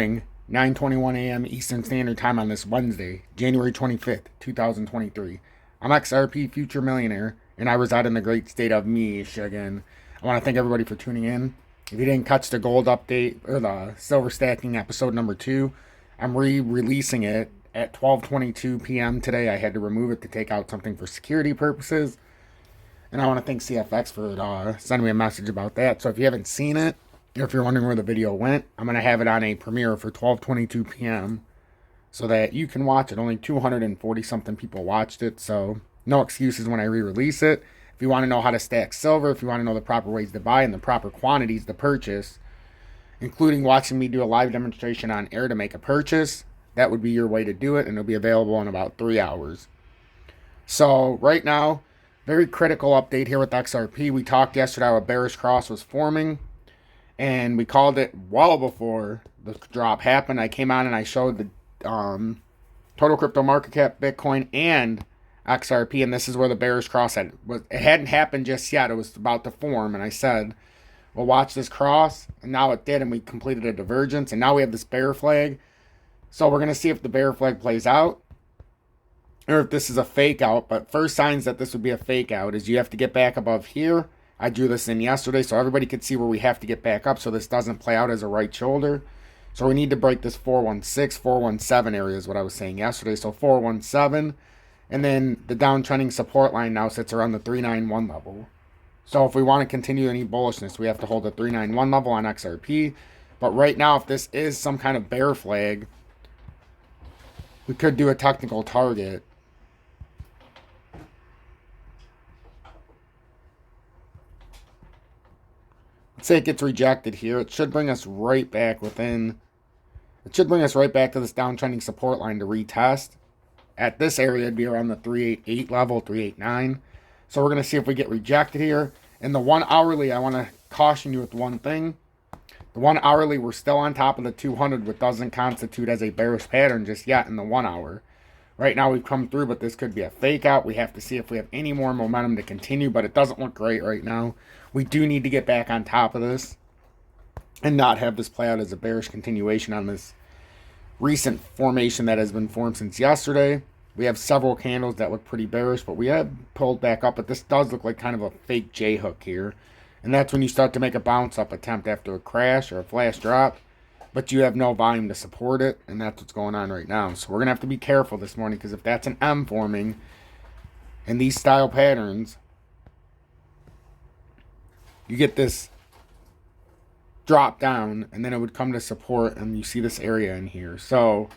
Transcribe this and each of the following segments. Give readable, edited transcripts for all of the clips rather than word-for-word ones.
9:21 a.m. Eastern Standard Time on this Wednesday, January 25th, 2023. I'm XRP Future Millionaire, and I reside in the great state of Michigan. I want to thank everybody for tuning in. If you didn't catch the gold update or the silver stacking episode number 2, I'm re-releasing it at 12:22 p.m. today. I had to remove it to take out something for security purposes. And I want to thank CFX for sending me a message about that. So if you haven't seen it, or if you're wondering where the video went, I'm going to have it on a premiere for 12:22 p.m. so that you can watch it. Only 240 something people watched it, so no excuses when I re-release it. If you want to know how to stack silver, if you want to know the proper ways to buy and the proper quantities to purchase, including watching me do a live demonstration on air to make a purchase, that would be your way to do it, and it'll be available in about 3 hours. So right now, very critical update here with XRP. We talked yesterday how a bearish cross was forming, and we called it well before the drop happened. I came on and I showed the total crypto market cap, Bitcoin, and XRP, and this is where the bearish cross had. It hadn't happened just yet. It was about to form, and I said, well, watch this cross, and now it did, and we completed a divergence, and now we have this bear flag. So we're going to see if the bear flag plays out, or if this is a fake out. But first signs that this would be a fake out is you have to get back above here. I drew this in yesterday so everybody could see where we have to get back up so this doesn't play out as a right shoulder. So we need to break this 416, 417 area is what I was saying yesterday. So 417, and then the downtrending support line now sits around the 391 level. So if we want to continue any bullishness, we have to hold the 391 level on XRP. But right now, if this is some kind of bear flag, we could do a technical target. Let's say it gets rejected here. It should bring us right back within. It should bring us right back to this downtrending support line to retest. At this area, it'd be around the 388 level, 389. So we're going to see if we get rejected here. And the 1 hourly, I want to caution you with one thing. The 1 hourly, we're still on top of the 200, which doesn't constitute as a bearish pattern just yet in the 1 hour. Right now we've come through, but this could be a fake out. We have to see if we have any more momentum to continue, but it doesn't look great right now. We do need to get back on top of this and not have this play out as a bearish continuation on this recent formation that has been formed since yesterday. We have several candles that look pretty bearish, but we have pulled back up. But this does look like kind of a fake J hook here. And that's when you start to make a bounce up attempt after a crash or a flash drop, but you have no volume to support it, and that's what's going on right now. So we're going to have to be careful this morning, because if that's an M forming in these style patterns, you get this drop down, and then it would come to support, and you see this area in here. So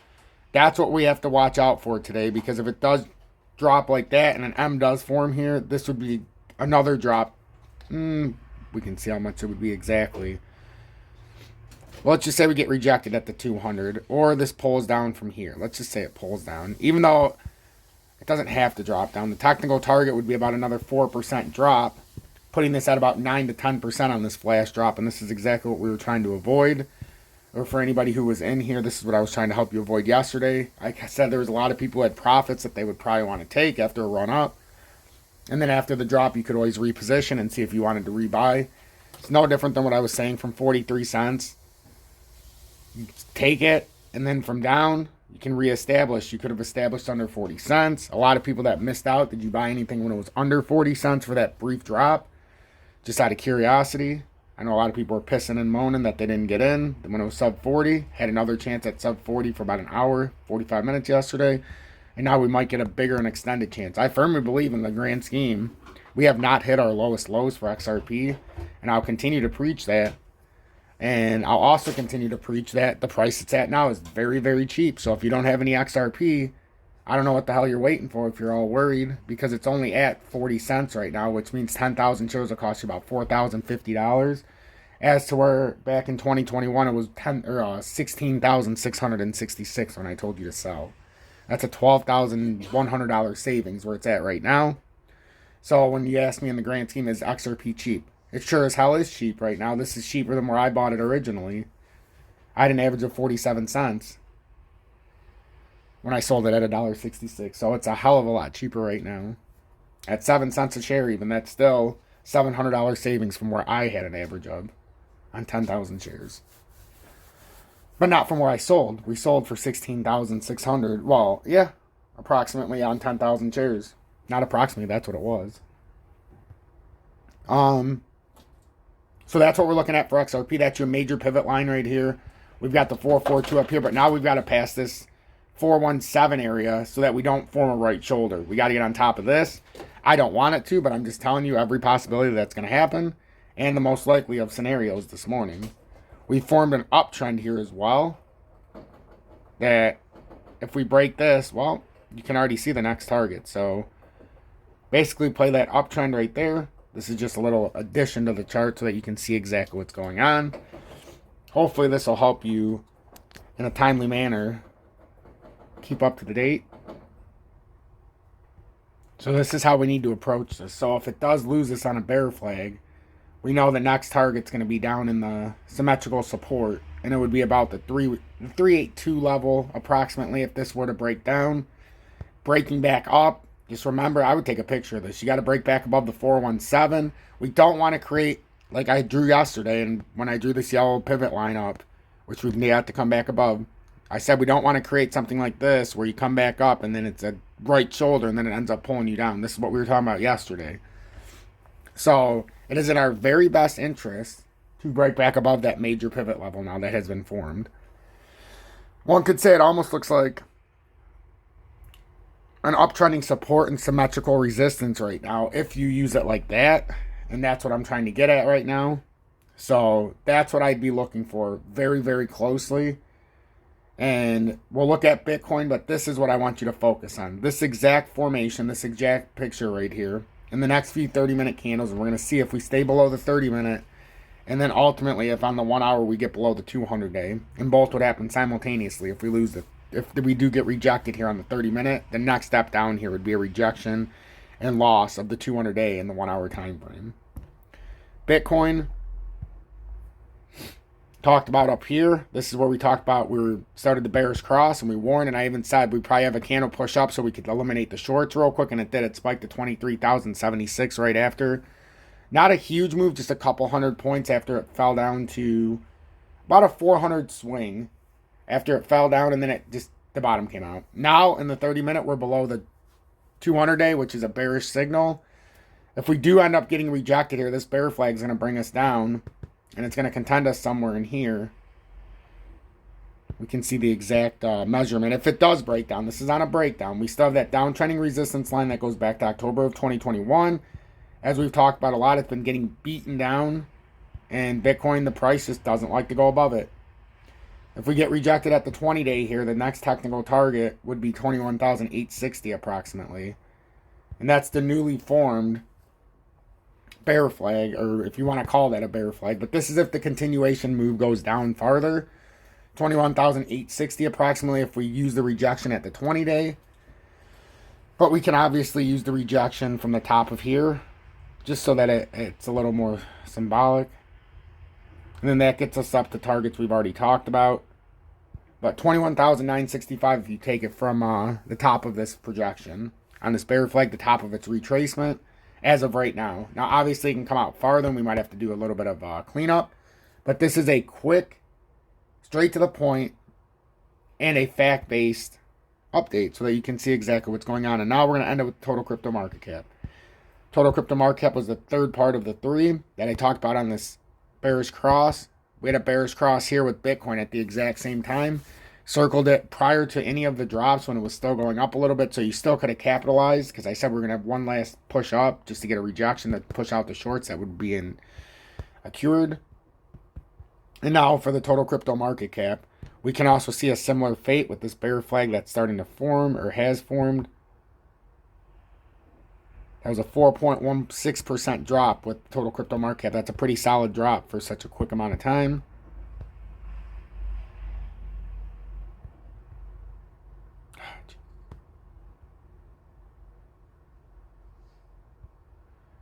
that's what we have to watch out for today, because if it does drop like that and an M does form here, this would be another drop. We can see how much it would be exactly. Well, let's just say we get rejected at the 200, or this pulls down from here. Let's just say it pulls down, even though it doesn't have to drop down. The technical target would be about another 4% drop, putting this at about 9 to 10% on this flash drop, and this is exactly what we were trying to avoid. Or for anybody who was in here, this is what I was trying to help you avoid yesterday. Like I said, there was a lot of people who had profits that they would probably want to take after a run up. And then after the drop, you could always reposition and see if you wanted to rebuy. It's no different than what I was saying from 43 cents. You take it, and then from down, you can reestablish. You could have established under 40 cents. A lot of people that missed out, did you buy anything when it was under 40 cents for that brief drop? Just out of curiosity. I know a lot of people were pissing and moaning that they didn't get in. Then when it was sub 40, had another chance at sub 40 for about an hour, 45 minutes yesterday. And now we might get a bigger and extended chance. I firmly believe in the grand scheme, we have not hit our lowest lows for XRP. And I'll continue to preach that. And I'll also continue to preach that the price it's at now is very, very cheap. So if you don't have any XRP, I don't know what the hell you're waiting for if you're all worried, because it's only at 40 cents right now, which means 10,000 shares will cost you about $4,050. As to where back in 2021 it was 16,666 when I told you to sell. That's a $12,100 savings where it's at right now. So when you ask me in the grand scheme, is XRP cheap? It sure as hell is cheap right now. This is cheaper than where I bought it originally. I had an average of 47 cents when I sold it at $1.66. So it's a hell of a lot cheaper right now. At 7 cents a share even, that's still $700 savings from where I had an average of on 10,000 shares. but not from where I sold. We sold for 16,600. Well, yeah, approximately on 10,000 shares. Not approximately, that's what it was. So that's what we're looking at for XRP. That's your major pivot line right here. We've got the 442 up here, but now we've got to pass this 417 area so that we don't form a right shoulder. We got to get on top of this. I don't want it to, but I'm just telling you every possibility that's going to happen and the most likely of scenarios this morning. We formed an uptrend here as well that if we break this, well, you can already see the next target. So basically play that uptrend right there. This is just a little addition to the chart so that you can see exactly what's going on. Hopefully this will help you in a timely manner keep up to the date. So this is how we need to approach this. So if it does lose this on a bear flag, we know the next target's going to be down in the symmetrical support, and it would be about the 382 level approximately if this were to break down. Breaking back up, just remember, I would take a picture of this. You got to break back above the 417. We don't want to create, like I drew yesterday, and when I drew this yellow pivot line up, which we've got to come back above, I said we don't want to create something like this where you come back up and then it's a right shoulder and then it ends up pulling you down. This is what we were talking about yesterday. So it is in our very best interest to break back above that major pivot level now that has been formed. One could say it almost looks like an uptrending support and symmetrical resistance right now if you use it like that. And that's what I'm trying to get at right now. So that's what I'd be looking for very, very closely. And we'll look at Bitcoin, but this is what I want you to focus on. This exact formation, this exact picture right here in the next few 30-minute candles. And we're going to see if we stay below the 30-minute. And then ultimately, if on the 1 hour we get below the 200-day. And both would happen simultaneously. If we do get rejected here on the 30-minute, the next step down here would be a rejection and loss of the 200-day in the 1 hour time frame. Bitcoin, talked about up here. This is where we talked about we started the bearish cross and we warned, and I even said we probably have a candle push up so we could eliminate the shorts real quick, and it did. It spiked to 23,076 right after. Not a huge move, just a couple hundred points after it fell down to about a 400 swing after it fell down, and then the bottom came out. Now in the 30-minute we're below the 200-day, which is a bearish signal. If we do end up getting rejected here, this bear flag is going to bring us down. And it's going to contend us somewhere in here. We can see the exact measurement. If it does break down, this is on a breakdown. We still have that downtrending resistance line that goes back to October of 2021. As we've talked about a lot, it's been getting beaten down. And Bitcoin, the price just doesn't like to go above it. If we get rejected at the 20-day here, the next technical target would be 21,860 approximately. And that's the newly formed bear flag, or if you want to call that a bear flag, but this is if the continuation move goes down farther. 21,860 approximately if we use the rejection at the 20-day. But we can obviously use the rejection from the top of here just so that it's a little more symbolic. And then that gets us up to targets we've already talked about. But 21,965 if you take it from the top of this projection. On this bear flag, the top of its retracement. As of right now. Now, obviously, it can come out farther, and we might have to do a little bit of cleanup. But this is a quick, straight to the point, and a fact-based update so that you can see exactly what's going on. And now we're going to end up with total crypto market cap. Total crypto market cap was the third part of the three that I talked about on this bearish cross. We had a bearish cross here with Bitcoin at the exact same time. Circled it prior to any of the drops when it was still going up a little bit, so you still could have capitalized, because I said we're going to have one last push up just to get a rejection to push out the shorts that would be in accrued. And now for the total crypto market cap, we can also see a similar fate with this bear flag that's starting to form or has formed. That was a 4.16% drop with total crypto market cap. That's a pretty solid drop for such a quick amount of time.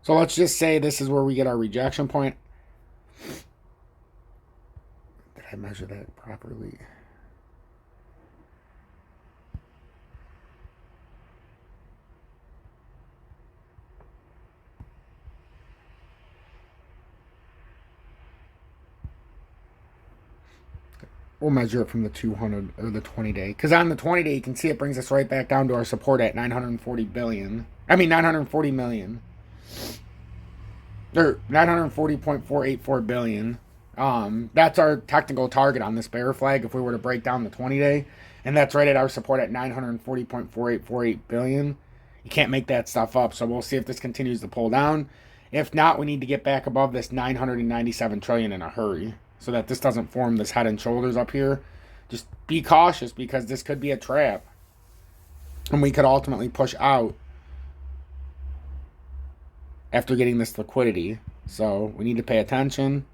So let's just say this is where we get our rejection point. Did I measure that properly? We'll measure it from the 200 or the 20-day. Because on the 20-day, you can see it brings us right back down to our support at 940 billion. I mean, 940 million. Or 940.484 billion. That's our technical target on this bear flag if we were to break down the 20-day. And that's right at our support at 940.4848 billion. You can't make that stuff up. So we'll see if this continues to pull down. If not, we need to get back above this 997 trillion in a hurry, so that this doesn't form this head and shoulders up here. Just be cautious, because this could be a trap. And we could ultimately push out after getting this liquidity. So we need to pay attention.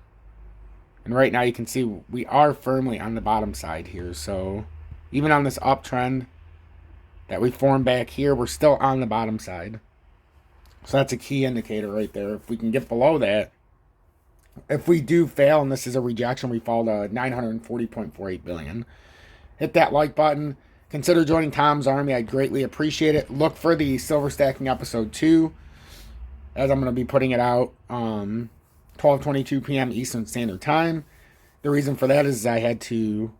And right now you can see we are firmly on the bottom side here. So even on this uptrend that we formed back here, we're still on the bottom side. So that's a key indicator right there. If we can get below that, if we do fail and this is a rejection, we fall to 940.48 billion. Hit that like button. Consider joining Tom's Army. I'd greatly appreciate it. Look for the Silver Stacking episode 2, as I'm going to be putting it out 12:22 p.m. Eastern Standard Time. The reason for that is I had to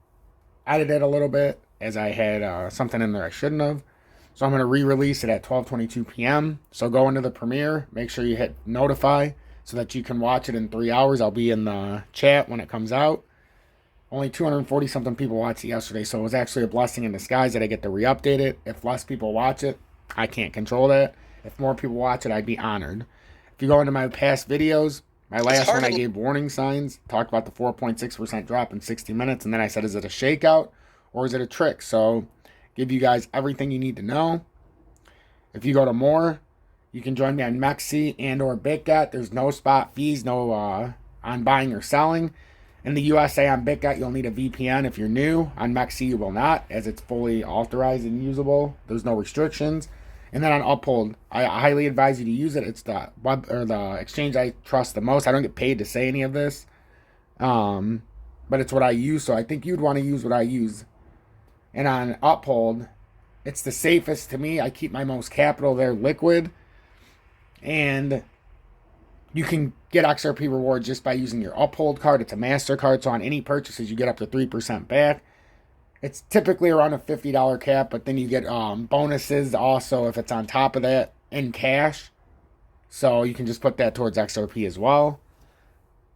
edit it a little bit, as I had something in there I shouldn't have. So I'm going to re-release it at 12:22 p.m. So go into the premiere. Make sure you hit notify so that you can watch it in 3 hours. I'll be in the chat when it comes out. Only 240 something people watched it yesterday, so it was actually a blessing in disguise that I get to re-update it. If less people watch it, I can't control that. If more people watch it, I'd be honored. If you go into my past videos, my last one I gave warning signs, talked about the 4.6% drop in 60 minutes, and then I said, is it a shakeout or is it a trick? So give you guys everything you need to know. If you go to more, you can join me on MEXC and or BitGet. There's no spot fees, no on buying or selling. In the USA on BitGet, you'll need a VPN if you're new. On MEXC, you will not, as it's fully authorized and usable. There's no restrictions. And then on UPHOLD, I highly advise you to use it. It's the web or the exchange I trust the most. I don't get paid to say any of this, but it's what I use. So I think you'd want to use what I use. And on UPHOLD, it's the safest to me. I keep my most capital there liquid. And you can get XRP rewards just by using your UPHOLD card. It's a MasterCard, so on any purchases, you get up to 3% back. It's typically around a $50 cap, but then you get bonuses also if it's on top of that in cash. So you can just put that towards XRP as well.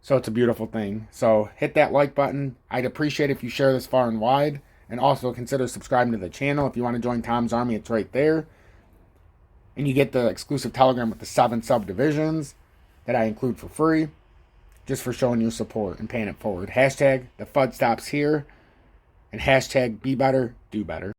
So it's a beautiful thing. So hit that like button. I'd appreciate if you share this far and wide. And also consider subscribing to the channel. If you want to join Tom's Army, it's right there. And you get the exclusive Telegram with the 7 subdivisions that I include for free, just for showing your support and paying it forward. Hashtag the FUD stops here, and hashtag be better, do better.